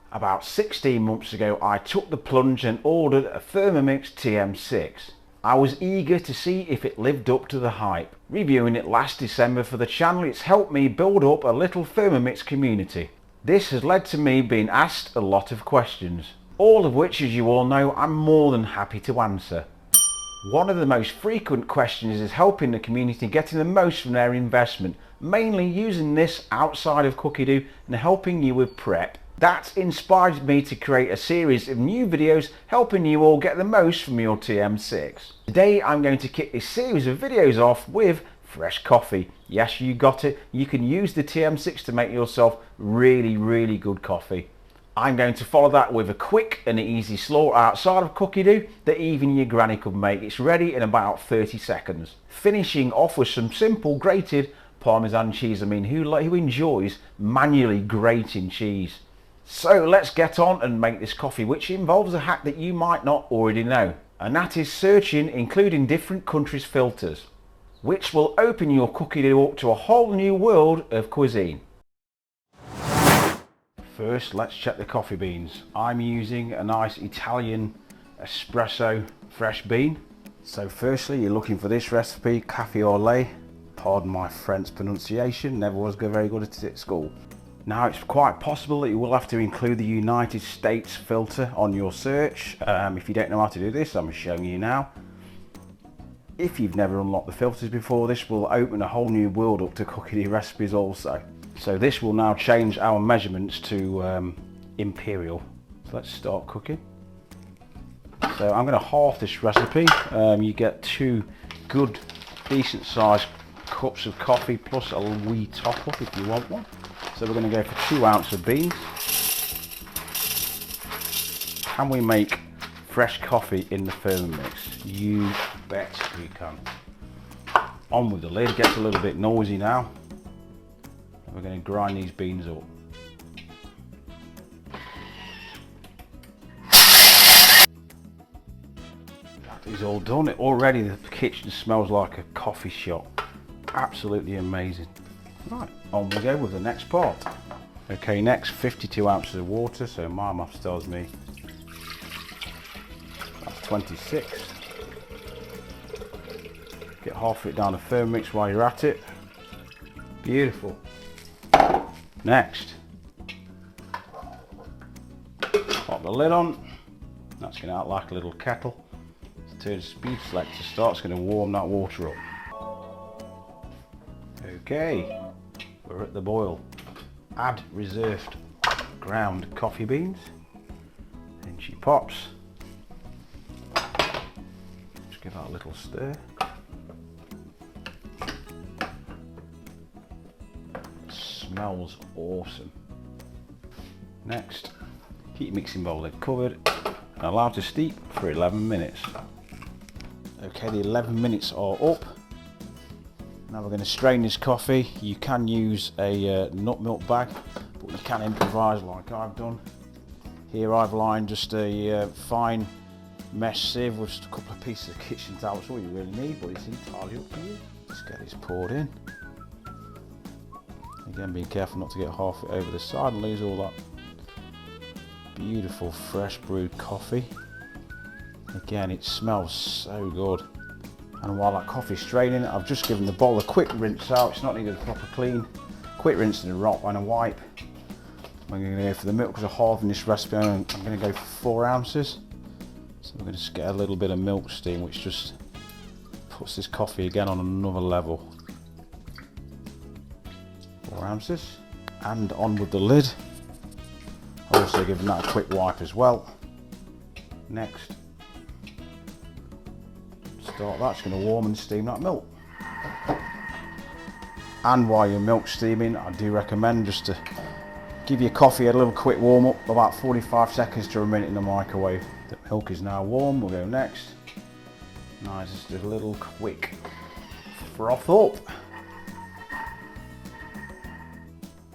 About 16 months ago, I took the plunge and ordered a Thermomix TM6. I was eager to see if it lived up to the hype. Reviewing it last December for the channel, it's helped me build up a little Thermomix community. This has led to me being asked a lot of questions, all of which, as you all know, I'm more than happy to answer. One of the most frequent questions is helping the community getting the most from their investment, mainly using this outside of cookie dough and helping you with prep. That's inspired me to create a series of new videos helping you all get the most from your TM6. Today I'm going to kick this series of videos off with fresh coffee. Yes, you got it, you can use the TM6 to make yourself really good coffee. I'm going to follow that with a quick and easy slaw outside of cookie dough that even your granny could make. It's ready in about 30 seconds. Finishing off with some simple grated Parmesan cheese. I mean, who enjoys manually grating cheese? So let's get on and make this coffee, which involves a hack that you might not already know. And that is searching, including different countries' filters, which will open your cookie dough up to a whole new world of cuisine. First, let's check the coffee beans. I'm using a nice Italian espresso fresh bean. So firstly, you're looking for this recipe, cafe au lait. Pardon my French pronunciation, never was very good at it at school. Now, it's quite possible that you will have to include the United States filter on your search. If you don't know how to do this, I'm showing you now. If you've never unlocked the filters before, this will open a whole new world up to cookie dough recipes also. So this will now change our measurements to imperial. So let's start cooking. So I'm going to half this recipe. You get 2 good, decent sized cups of coffee plus a wee top up if you want one. So we're going to go for 2 ounces of beans. Can we make fresh coffee in the Thermomix? You bet we can. On with the lid, gets a little bit noisy now. We're going to grind these beans up. That is all done. Already the kitchen smells like a coffee shop. Absolutely amazing. Right, on we go with the next part. Okay, next 52 ounces of water. So my maths tells me that's 26. Get half of it down the Thermomix while you're at it. Beautiful. Next, pop the lid on. That's going to act like a little kettle. Turn speed select to start. It's going to warm that water up. Okay, we're at the boil. Add reserved ground coffee beans. In she pops. Just give that a little stir. Smells awesome. Next, keep your mixing bowl lid covered and allow to steep for 11 minutes. Okay, the 11 minutes are up. Now we're going to strain this coffee. You can use a nut milk bag, but you can improvise like I've done. Here I've lined just a fine mesh sieve with just a couple of pieces of kitchen towel. That's all you really need, but it's entirely up to you. Let's get this poured in. Again, be careful not to get half it over the side and lose all that beautiful fresh brewed coffee. Again, it smells so good. And while that coffee's straining, I've just given the bowl a quick rinse out. It's not needed a proper clean. Quick rinse in a rock and a wipe. I'm going to go for the milk because I'm halving this recipe. I'm going to go for 4 ounces. So we're going to just get a little bit of milk steam, which just puts this coffee again on another level. 4 ounces, and on with the lid. I've also given that a quick wipe as well. Next, start that's going to warm and steam that milk. And while your milk's steaming, I do recommend just to give your coffee a little quick warm up, about 45 seconds to a minute in the microwave. The milk is now warm. We'll go next. Nice, just a little quick froth up.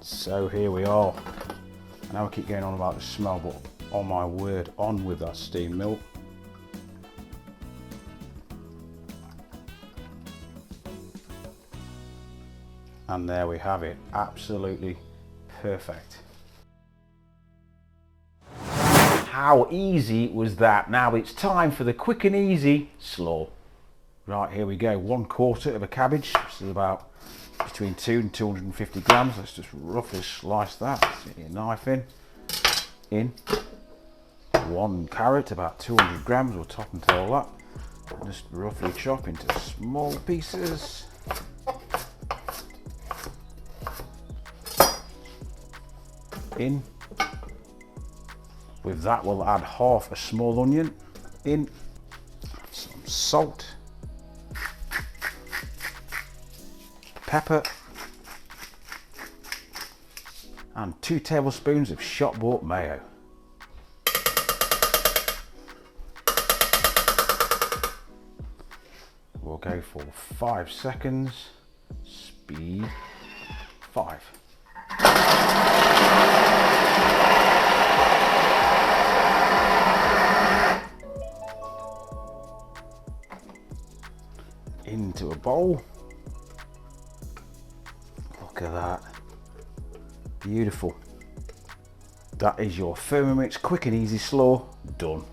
So here we are. I know I keep going on about the smell, but oh my word, on with that steamed milk. And there we have it, absolutely perfect. How easy was that? Now it's time for the quick and easy slaw. Right, here we go. 1/4 of a cabbage. This is about between 2 and 250 grams. Let's just roughly slice that. Stick your knife in. 1 carrot, about 200 grams. We'll top and tail that. Just roughly chop into small pieces. In. With that, we'll add half a small onion in. Some salt. Pepper. And 2 tablespoons of shop-bought mayo. We'll go for 5 seconds. Speed 5. Into a bowl. Look at that. Beautiful. That is your Thermomix quick and easy slaw done.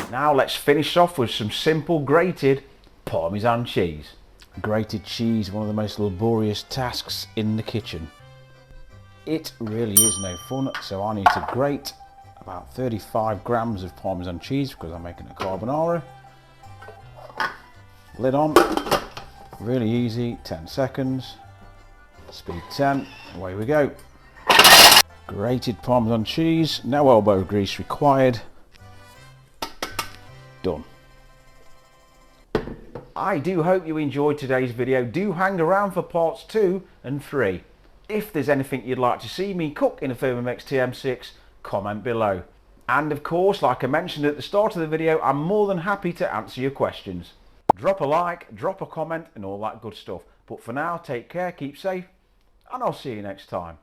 Now let's finish off with some simple grated Parmesan cheese. Grated cheese, one of the most laborious tasks in the kitchen. It really is no fun, so I need to grate about 35 grams of Parmesan cheese because I'm making a carbonara. Lid on, really easy, 10 seconds, speed 10, away we go. Grated Parmesan cheese, no elbow grease required. Done. I do hope you enjoyed today's video. Do hang around for parts 2 and 3. If there's anything you'd like to see me cook in a Thermomix TM6, comment below. And of course, like I mentioned at the start of the video, I'm more than happy to answer your questions. Drop a like, drop a comment and all that good stuff. But for now, take care, keep safe, and I'll see you next time.